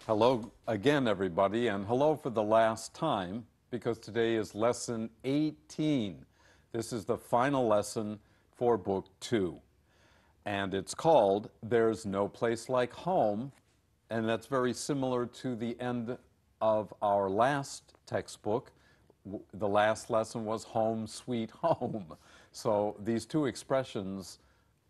Hello again, everybody, and hello for the last time, because today is lesson 18. This is the final lesson for book 2, and it's called There's No Place Like Home, and that's very similar to the end of our last textbook. The last lesson was Home Sweet Home. So these two expressions,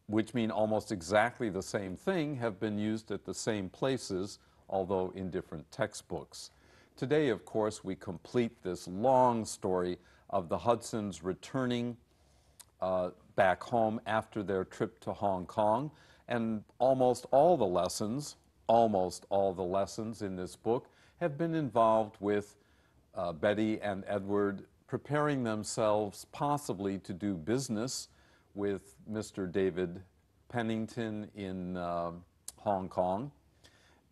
which mean almost exactly the same thing, have been used at the same places, although in different textbooks. Today, of course, we complete this long story of the Hudsons returning back home after their trip to Hong Kong, and almost all the lessons in this book have been involved with Betty and Edward preparing themselves possibly to do business with Mr. David Pennington in Hong Kong.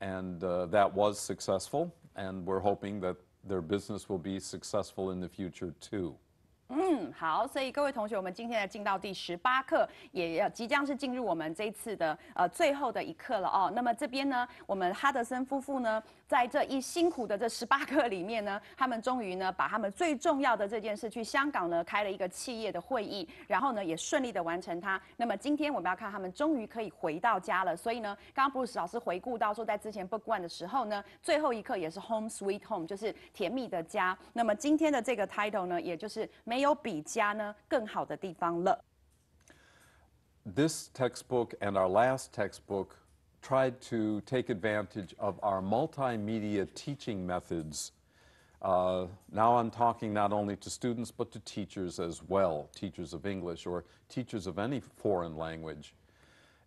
And that was successful, and we're hoping that their business will be successful in the future too. 好，所以各位同学，我们今天进到第18课，也要即将是进入我们这一次的最后的一课了哦。那么这边呢，我们哈德森夫妇呢，在这一辛苦的这18课里面呢，他们终于呢把他们最重要的这件事去香港呢开了一个企业的会议，然后呢也顺利的完成它。那么今天我们要看他们终于可以回到家了。所以呢，刚刚 Bruce 老师回顾到说，在之前 Book 1的时候呢，最后一课也是 Home Sweet Home， 就是甜蜜的家。那么今天的这个 title 呢，也就是没有比家呢更好的地方了。This textbook and our last textbook tried to take advantage of our multimedia teaching methods. Now I'm talking not only to students but to teachers as well, teachers of English or teachers of any foreign language.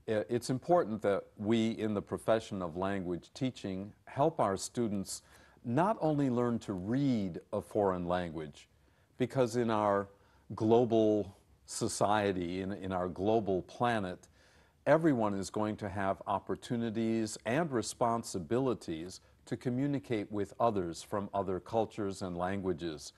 It's important that we in the profession of language teaching help our students not only learn to read a foreign language, because in our global society, in our global planet, everyone is going to have opportunities and responsibilities to communicate with others from other cultures and languages.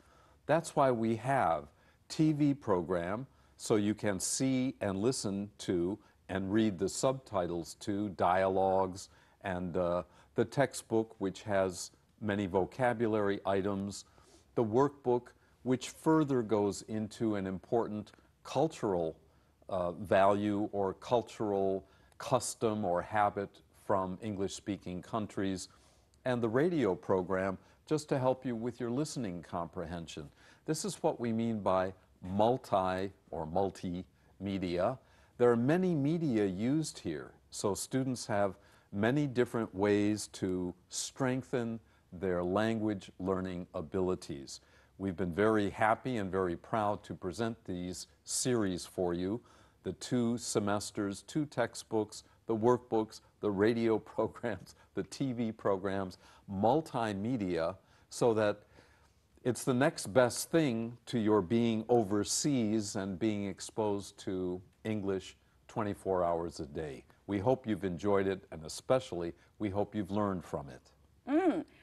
That's why we have TV program, so you can see and listen to and read the subtitles to dialogues, and the textbook, which has many vocabulary items, the workbook, which further goes into an important cultural value or cultural custom or habit from English-speaking countries, and the radio program just to help you with your listening comprehension. This is what we mean by multimedia. There are many media used here, so students have many different ways to strengthen their language learning abilities. We've been very happy and very proud to present these series for you, the 2 semesters, 2 textbooks, the workbooks, the radio programs, the TV programs, multimedia, so that it's the next best thing to your being overseas and being exposed to English 24 hours a day. We hope you've enjoyed it, and especially we hope you've learned from it.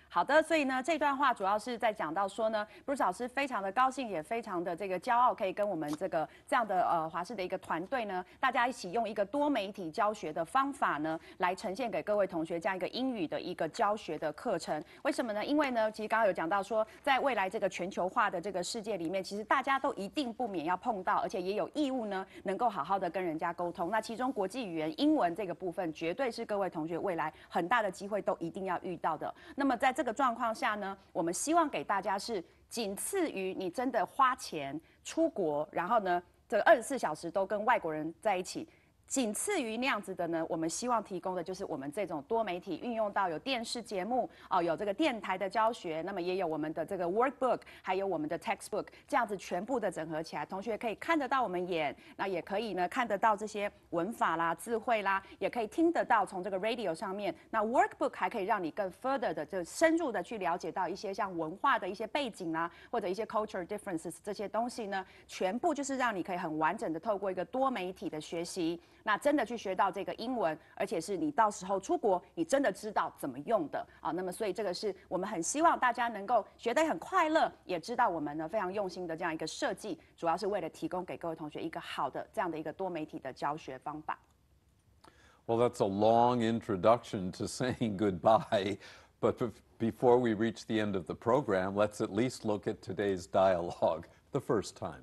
好的，所以呢，这段话主要是在讲到说呢，Bruce 老师非常的高兴，也非常的这个骄傲，可以跟我们这样的华视的一个团队呢，大家一起用一个多媒体教学的方法呢，来呈现给各位同学这样一个英语的一个教学的课程。为什么呢？因为呢，其实刚刚有讲到说，在未来这个全球化的这个世界里面，其实大家都一定不免要碰到，而且也有义务呢，能够好好的跟人家沟通。那其中国际语言英文这个部分，绝对是各位同学未来很大的机会都一定要遇到的。那么在这个状况下呢，我们希望给大家是仅次于你真的花钱出国，然后呢，这个24小时都跟外国人在一起。仅次于那样子的呢，我们希望提供的就是我们这种多媒体运用到有电视节目有这个电台的教学，那么也有我们的这个 workbook， 还有我们的 textbook， 这样子全部的整合起来，同学可以看得到我们演，那也可以呢看得到这些文法啦、智慧啦，也可以听得到从这个 radio 上面。那 workbook 还可以让你更 further 的就深入的去了解到一些像文化的一些背景啦，或者一些 culture differences 这些东西呢，全部就是让你可以很完整的透过一个多媒体的学习。那真的去学到这个英文，而且是你到时候出国，你真的知道怎么用的啊。那么，所以这个是我们很希望大家能够学得很快乐，也知道我们呢非常用心的这样一个设计，主要是为了提供给各位同学一个好的这样的一个多媒体的教学方法。Well, that's a long introduction to saying goodbye, But before we reach the end of the program, let's at least look at today's dialogue the first time.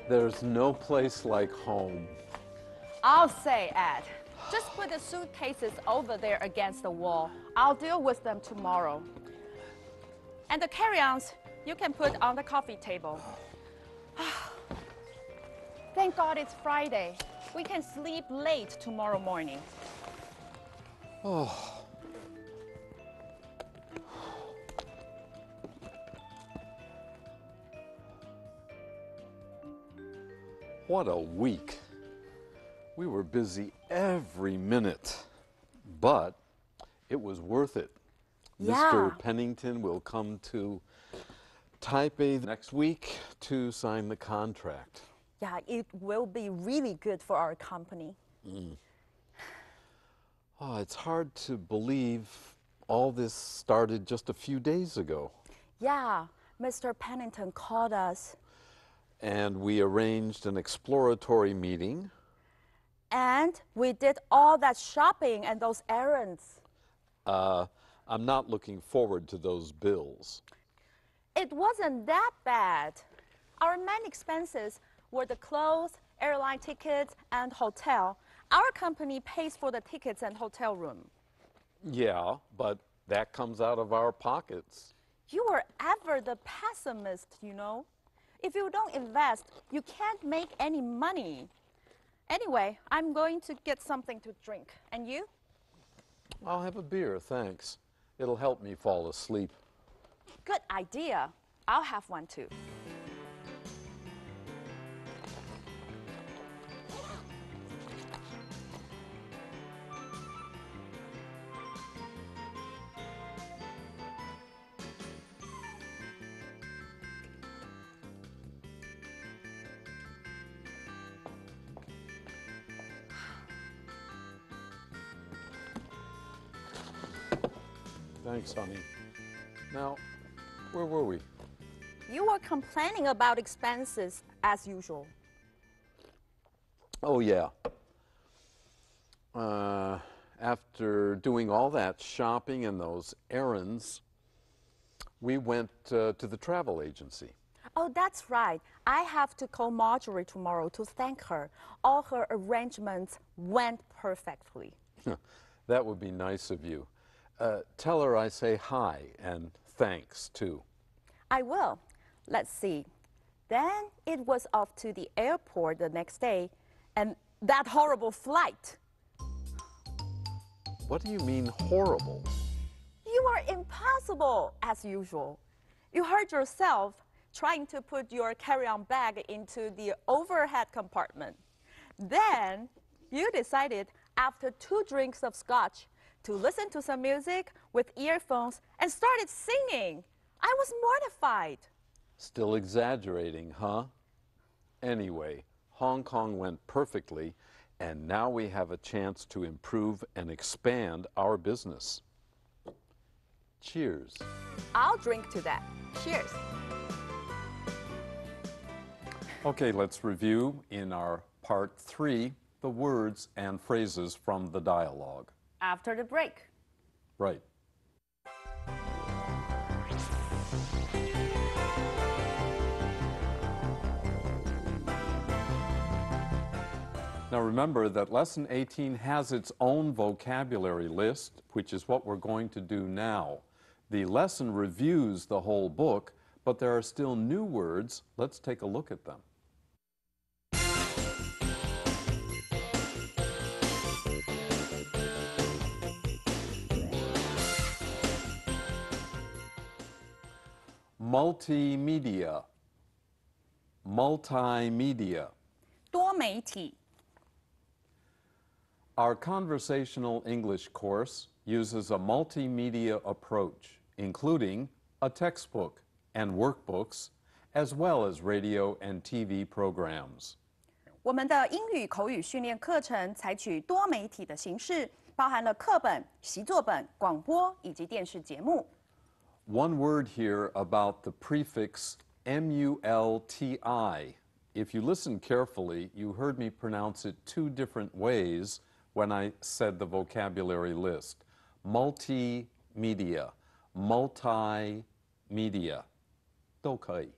There's no place like home. I'll say, Ed. Just put the suitcases over there against the wall. I'll deal with them tomorrow. And the carry-ons, you can put on the coffee table. Thank God it's Friday. We can sleep late tomorrow morning. Oh. What a week. We were busy every minute, but it was worth it. Yeah. Mr. Pennington will come to Taipei next week to sign the contract. Yeah, it will be really good for our company. Oh, it's hard to believe all this started just a few days ago. Yeah, Mr. Pennington called us. And we arranged an exploratory meeting. And we did all that shopping and those errands. I'm not looking forward to those bills. It wasn't that bad. Our main expenses were the clothes, airline tickets, and hotel. Our company pays for the tickets and hotel room. Yeah, but that comes out of our pockets. You were ever the pessimist, you know. If you don't invest, you can't make any money. Anyway, I'm going to get something to drink. And you? I'll have a beer, thanks. It'll help me fall asleep. Good idea. I'll have one too. Thanks, honey. Now, where were we? You were complaining about expenses as usual. Oh, yeah. After doing all that shopping and those errands, we went to the travel agency. Oh, that's right. I have to call Marjorie tomorrow to thank her. All her arrangements went perfectly. That would be nice of you. Tell her I say hi and thanks, too. I will. Let's see. Then it was off to the airport the next day, and that horrible flight. What do you mean, horrible? You are impossible, as usual. You hurt yourself trying to put your carry-on bag into the overhead compartment. Then you decided, after 2 drinks of scotch, to listen to some music with earphones and started singing. I was mortified. Still exaggerating, huh? Anyway, Hong Kong went perfectly, and now we have a chance to improve and expand our business. Cheers. I'll drink to that. Cheers. Okay, let's review in our part 3 the words and phrases from the dialogue. After the break. Right. Now remember that Lesson 18 has its own vocabulary list, which is what we're going to do now. The lesson reviews the whole book, but there are still new words. Let's take a look at them. Multimedia. Multimedia. 多媒体. Our conversational English course uses a multimedia approach, including a textbook and workbooks, as well as radio and TV programs. 我们的英语口语训练课程采取多媒体的形式，包含了课本、习作本、广播以及电视节目。One word here about the prefix multi. If you listen carefully, you heard me pronounce it two different ways when I said the vocabulary list. Multimedia, multimedia, 都可以。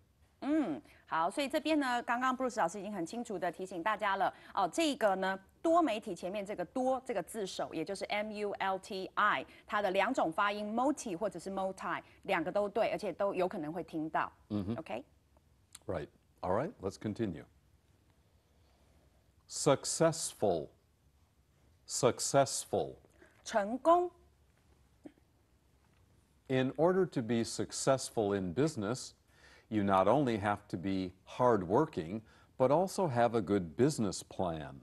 好，所以这边呢，刚刚 Bruce 老师已经很清楚的提醒大家了。哦，这个呢，多媒体前面这个多这个字首，也就是 multi，它的两种发音 multi 或者是 multi，两个都对，而且都有可能会听到。OK。 Right. All right, let's continue. Successful, successful. 成功。 In order to be successful in business, you not only have to be hardworking, but also have a good business plan.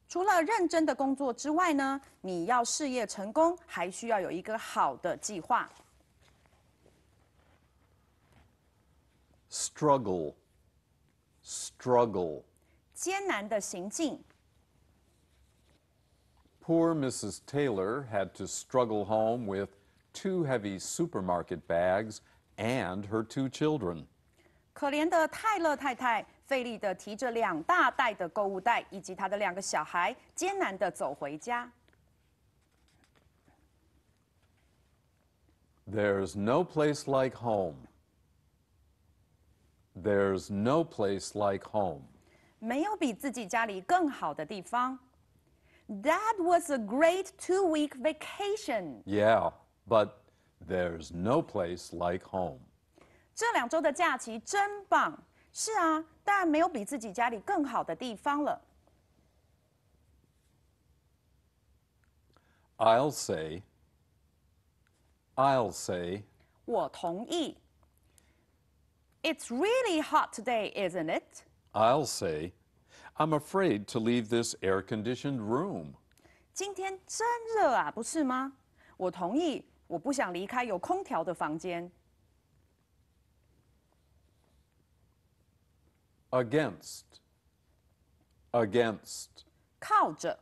除了认真的工作之外呢，你要事业成功，还需要有一个好的计划。 Struggle, struggle. 艰难的行进。 Poor Mrs. Taylor had to struggle home with 2 heavy supermarket bags and her 2 children. 可怜的泰勒太太费力地提着2大袋的购物袋，以及她的2个小孩，艰难地走回家。 There's no place like home. There's no place like home. 没有比自己家里更好的地方。That was a great 2-week vacation. Yeah, but there's no place like home. 这2周的假期真棒。是啊，但没有比自己家里更好的地方了。 I'll say, 我同意。It's really hot today, isn't it? I'll say, I'm afraid to leave this air-conditioned room. 今天真热啊，不是吗？我同意，我不想离开有空调的房间。 Against, against. 靠着。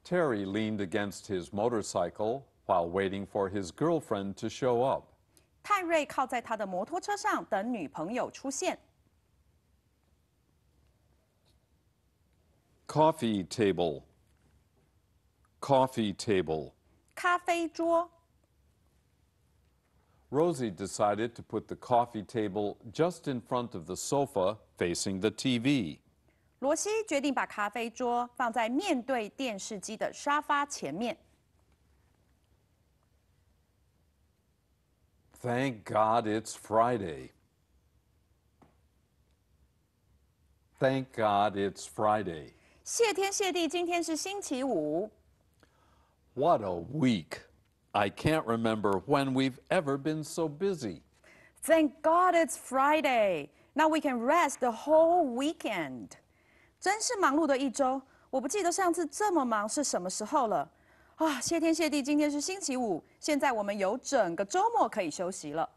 Terry leaned against his motorcycle while waiting for his girlfriend to show up. 泰瑞靠在他的摩托车上等女朋友出现。 Coffee table, coffee table. 咖啡桌。 Rosie decided to put the coffee table just in front of the sofa facing the TV. 罗西决定把咖啡桌放在面对电视机的沙发前面。 Thank God it's Friday. Thank God it's Friday. 谢天谢地，今天是星期五。 What a week. I can't remember when we've ever been so busy. Thank God it's Friday. Now we can rest the whole weekend. 真是忙碌的一周，我不记得上次这么忙是什么时候了。啊，谢天谢地，今天是星期五，现在我们有整个周末可以休息了。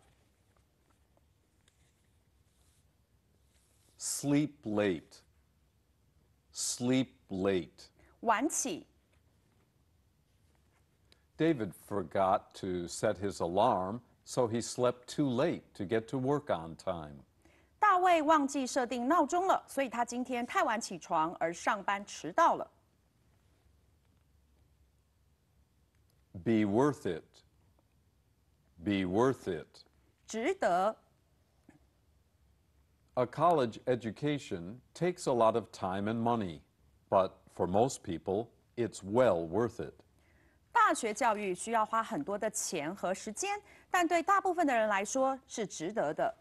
Sleep late. Sleep late. 晚起。 David forgot to set his alarm, so he slept too late to get to work on time. 大卫忘记设定闹钟了，所以他今天太晚起床，而上班迟到了。 Be worth it. Be worth it. 值得。 A college education takes a lot of time and money, but for most people, it's well worth it. 大学教育需要花很多的钱和时间，但对大部分的人来说是值得的。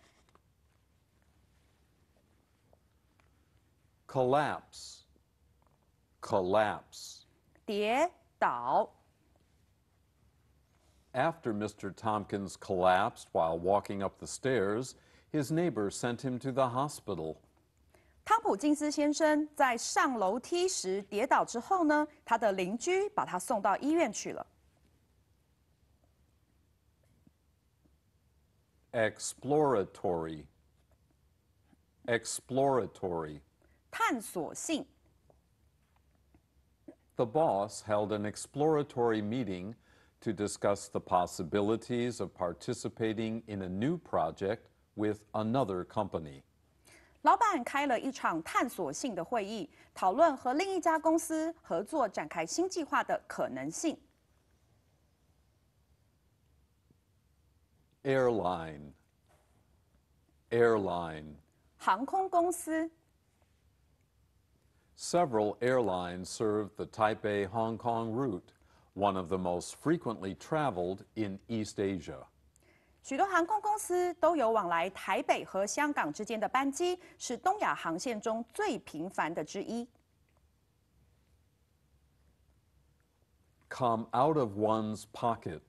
Collapse. Collapse. 跌倒。 After Mr. Tompkins collapsed while walking up the stairs, his neighbor sent him to the hospital. 汤普金斯先生在上楼梯时跌倒之后呢，他的邻居把他送到医院去了。Exploratory. Exploratory. 探索性。The boss held an exploratory meeting to discuss the possibilities of participating in a new project with another company. 老板开了一场探索性的会议，讨论和另一家公司合作展开新计划的可能性。Airline. Airline. 航空公司。Several airlines serve the Taipei-Hong Kong route, one of the most frequently traveled in East Asia. 许多航空公司都有往来台北和香港之间的班机，是东亚航线中最频繁的之一。Come out of one's pocket.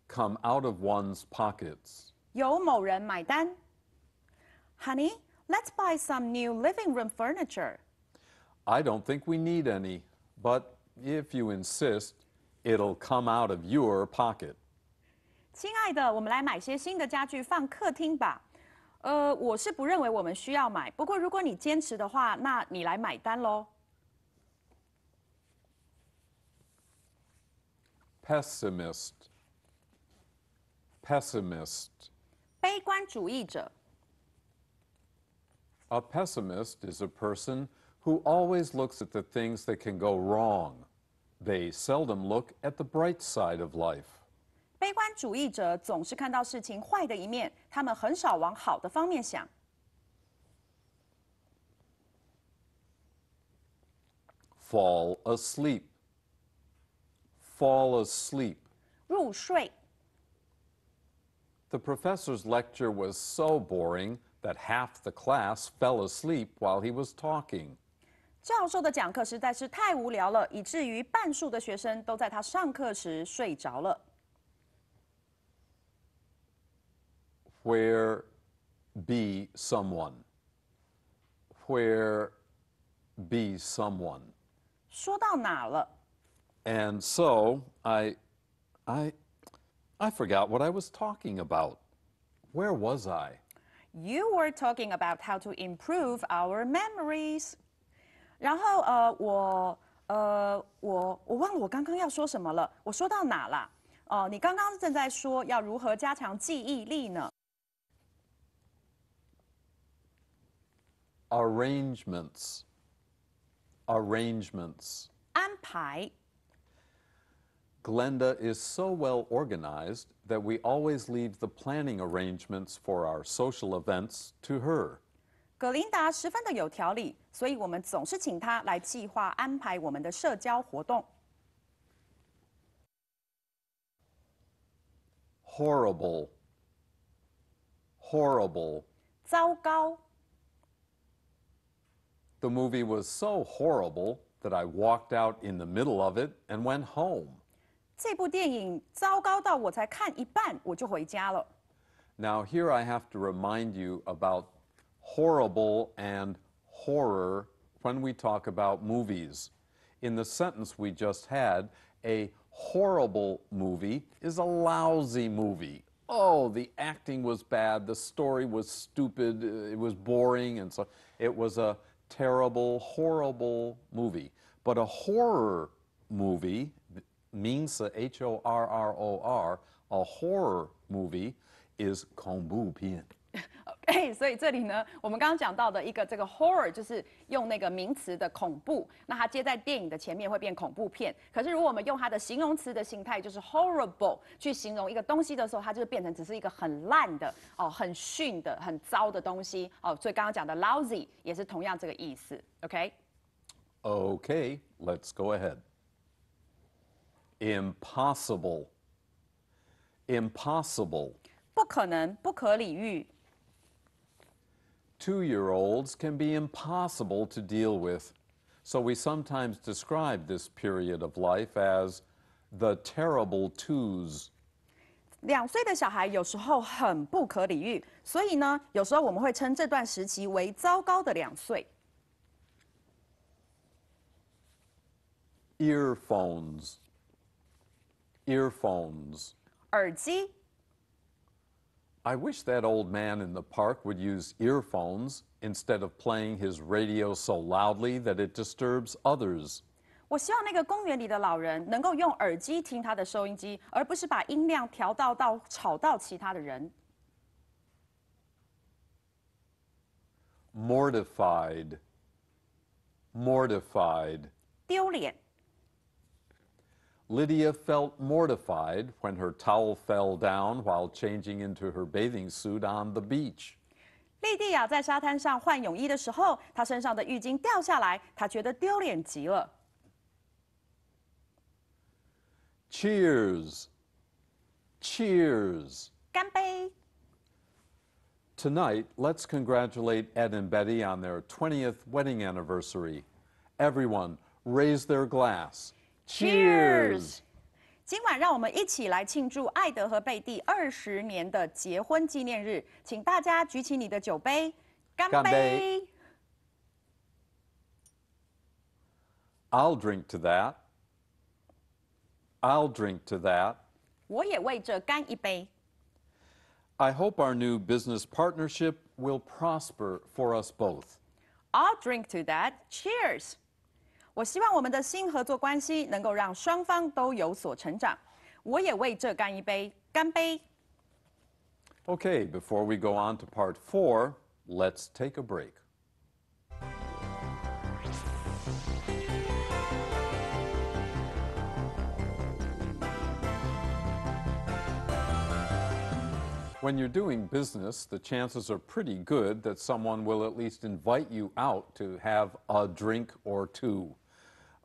Come out of one's pockets. 由某人买单。Honey, let's buy some new living room furniture. I don't think we need any, but if you insist, it'll come out of your pocket. 亲爱的，我们来买些新的家具放客厅吧。我是不认为我们需要买，不过如果你坚持的话，那你来买单喽。Pessimist. Pessimist. 悲观主义者。A pessimist is a person who always looks at the things that can go wrong. They seldom look at the bright side of life. 悲观主义者总是看到事情坏的一面，他们很少往好的方面想。Fall asleep. Fall asleep. 入睡。The professor's lecture was so boring that half the class fell asleep while he was talking. 教授的讲课实在是太无聊了，以至于半数的学生都在他上课时睡着了。Where be someone? Where be someone? 说到哪了？ And so I forgot what I was talking about. Where was I? You were talking about how to improve our memories. 然后我忘了我刚刚要说什么了。我说到哪啦？你刚刚正在说要如何加强记忆力呢？ Arrangements. Arrangements. 安排。 Glenda is so well organized that we always leave the planning arrangements for our social events to her. 葛琳达十分的有条理，所以我们总是请她来计划安排我们的社交活动。Horrible. Horrible. 糟糕。 The movie was so horrible that I walked out in the middle of it and went home. 这部电影糟糕到我才看一半我就回家了。 Now, here I have to remind you about horrible and horror when we talk about movies. In the sentence we just had, a horrible movie is a lousy movie. Oh, the acting was bad, the story was stupid, it was boring, and so it was a terrible, horrible movie. But a horror movie means H-O-R-R-O-R, a horror movie is 恐怖片。OK， 所以这里呢，我们刚刚讲到的一个这个 horror 就是用那个名词的恐怖，那它接在电影的前面会变恐怖片。可是如果我们用它的形容词的形态，就是 horrible 去形容一个东西的时候，它就变成只是一个很烂的很逊的、很糟的东西所以刚刚讲的 lousy 也是同样这个意思。OK。 Okay, let's go ahead. Impossible. Impossible. 不可能，不可理喻。 2-year-olds can be impossible to deal with, so we sometimes describe this period of life as the terrible twos. 2岁的小孩有时候很不可理喻，所以呢，有时候我们会称这段时期为糟糕的2岁。Earphones. Earphones. 耳机。I wish that old man in the park would use earphones instead of playing his radio so loudly that it disturbs others. 我希望那个公园里的老人能够用耳机听他的收音机，而不是把音量调到吵到其他的人。Mortified. Mortified. 丢脸。Lydia felt mortified when her towel fell down while changing into her bathing suit on the beach. 莉蒂亚在沙滩上换泳衣的时候，她身上的浴巾掉下来，她觉得丢脸极了。Cheers. Cheers. 干杯！ Tonight, let's congratulate Ed and Betty on their 20th wedding anniversary. Everyone, raise their glass. Cheers! 今晚让我们一起来庆祝艾德和贝蒂20年的结婚纪念日，请大家举起你的酒杯，干杯！干杯！ I'll drink to that. I'll drink to that. 我也为这干一杯。 I hope our new business partnership will prosper for us both. I'll drink to that. Cheers! 我希望我们的新合作关系能够让双方都有所成长。我也为这干一杯，干杯！ Okay, before we go on to part 4, let's take a break. When you're doing business, the chances are pretty good that someone will at least invite you out to have a drink or 2,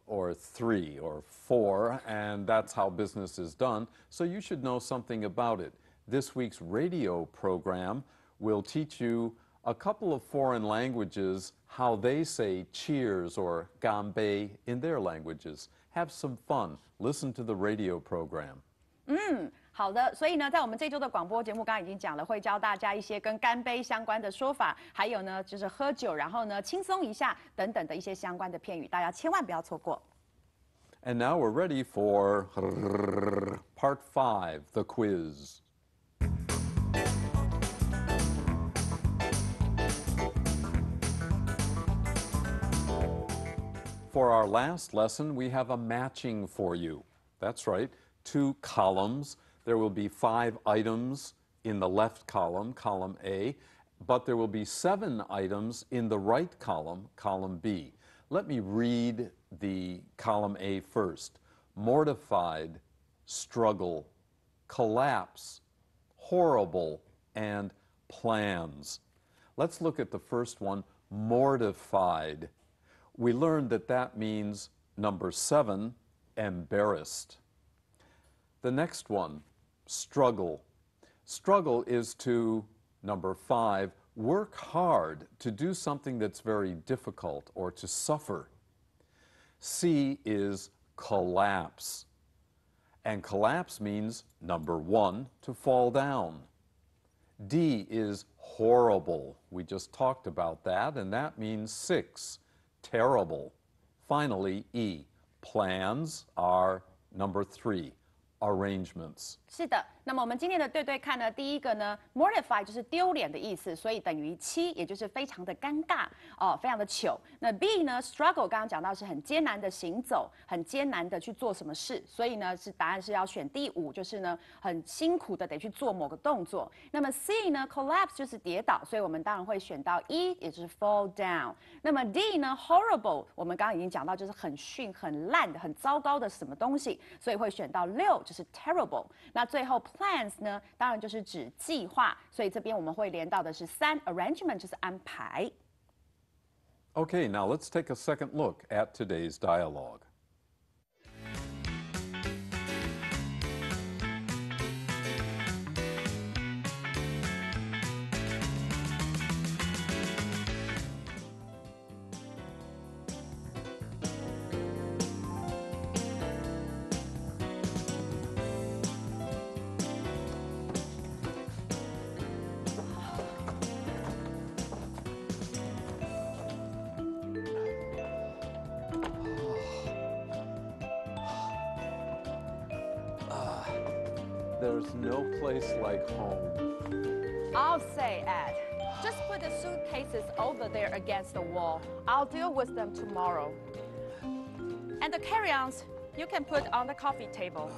or 3, or 4, and that's how business is done, so you should know something about it. This week's radio program will teach you a couple of foreign languages, how they say cheers or ganbei in their languages. Have some fun. Listen to the radio program. 好的，所以呢，在我们这周的广播节目，刚刚已经讲了，会教大家一些跟干杯相关的说法，还有呢，就是喝酒，然后呢，轻松一下等等的一些相关的片语，大家千万不要错过。And now we're ready for part 5, the quiz. For our last lesson, we have a matching for you. That's right, 2 columns. There will be 5 items in the left column, column A, but there will be 7 items in the right column, column B. Let me read the column A first. Mortified, struggle, collapse, horrible, and plans. Let's look at the first one, mortified. We learned that that means number 7, embarrassed. The next one, struggle. Struggle is to, number 5, work hard to do something that's very difficult or to suffer. C is collapse. And collapse means, number 1, to fall down. D is horrible. We just talked about that, and that means 6, terrible. Finally, E, plans are number 3, arrangements. 是的，那么我们今天的对对看呢，第一个呢 ，mortify 就是丢脸的意思，所以等于7，也就是非常的尴尬哦，非常的糗。那 B 呢 ，struggle 刚刚讲到是很艰难的行走，很艰难的去做什么事，所以呢答案是要选第5，就是呢很辛苦的得去做某个动作。那么 C 呢 ，collapse 就是跌倒，所以我们当然会选到E，也就是 fall down。那么 D 呢 ，horrible 我们刚刚已经讲到就是很逊、很烂的、很糟糕的什么东西，所以会选到6，就是 terrible。那最后 plans 呢，当然就是指计划，所以这边我们会连到的是3 arrangement， 就是安排。Okay, now let's take a second look at today's dialogue. There's no place like home. I'll say, Ed. Just put the suitcases over there against the wall. I'll deal with them tomorrow. And the carry-ons, you can put on the coffee table.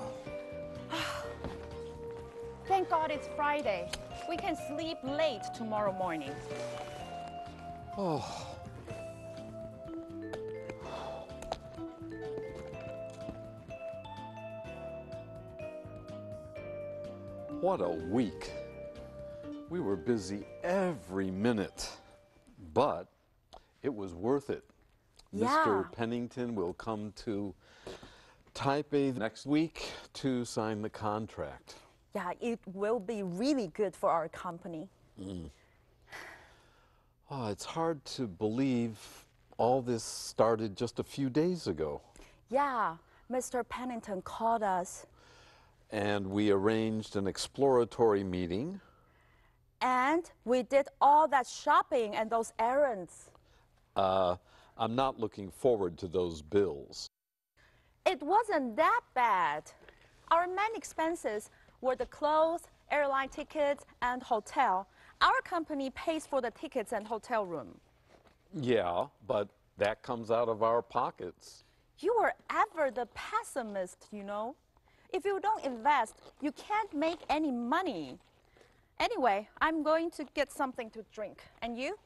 Thank God it's Friday. We can sleep late tomorrow morning. Oh. What a week. We were busy every minute, but it was worth it. Yeah. Mr. Pennington will come to Taipei next week to sign the contract. Yeah, it will be really good for our company. Oh, it's hard to believe all this started just a few days ago. Yeah, Mr. Pennington called us. And we arranged an exploratory meeting. And we did all that shopping and those errands. I'm not looking forward to those bills. It wasn't that bad. Our main expenses were the clothes, airline tickets, and hotel. Our company pays for the tickets and hotel room. Yeah, but that comes out of our pockets. You were ever the pessimist, you know. If you don't invest, you can't make any money. Anyway, I'm going to get something to drink. And you?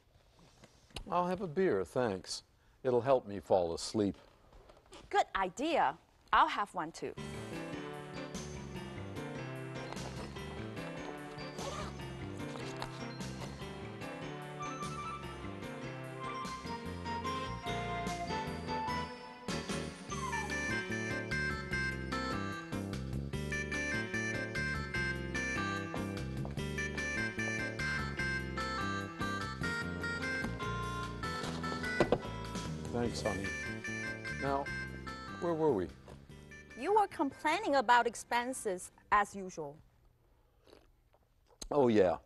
I'll have a beer, thanks. It'll help me fall asleep. Good idea. I'll have one too. Thanks, honey. Now, where were we? You were complaining about expenses as usual. Oh, yeah.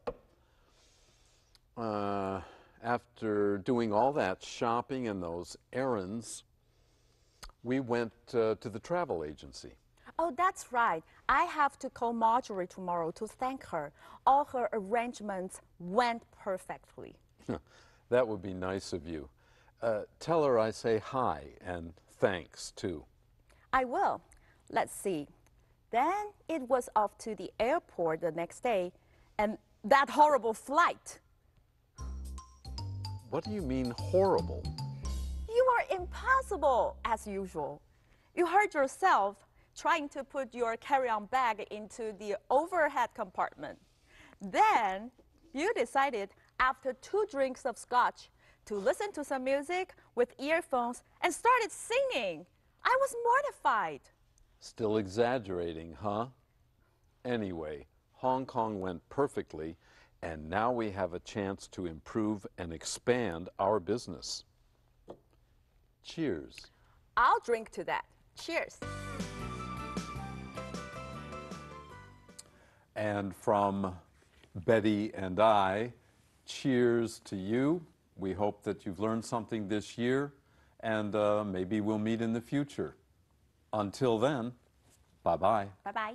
After doing all that shopping and those errands, we went to the travel agency. Oh, that's right. I have to call Marjorie tomorrow to thank her. All her arrangements went perfectly. That would be nice of you. Tell her I say hi and thanks, too. I will. Let's see. Then it was off to the airport the next day, and that horrible flight. What do you mean horrible? You are impossible, as usual. You hurt yourself trying to put your carry-on bag into the overhead compartment. Then you decided, after 2 drinks of scotch, to listen to some music with earphones and started singing. I was mortified. Still exaggerating, huh? Anyway, Hong Kong went perfectly, and now we have a chance to improve and expand our business. Cheers. I'll drink to that. Cheers. And from Betty and I, cheers to you. We hope that you've learned something this year, and maybe we'll meet in the future. Until then, bye-bye. Bye-bye.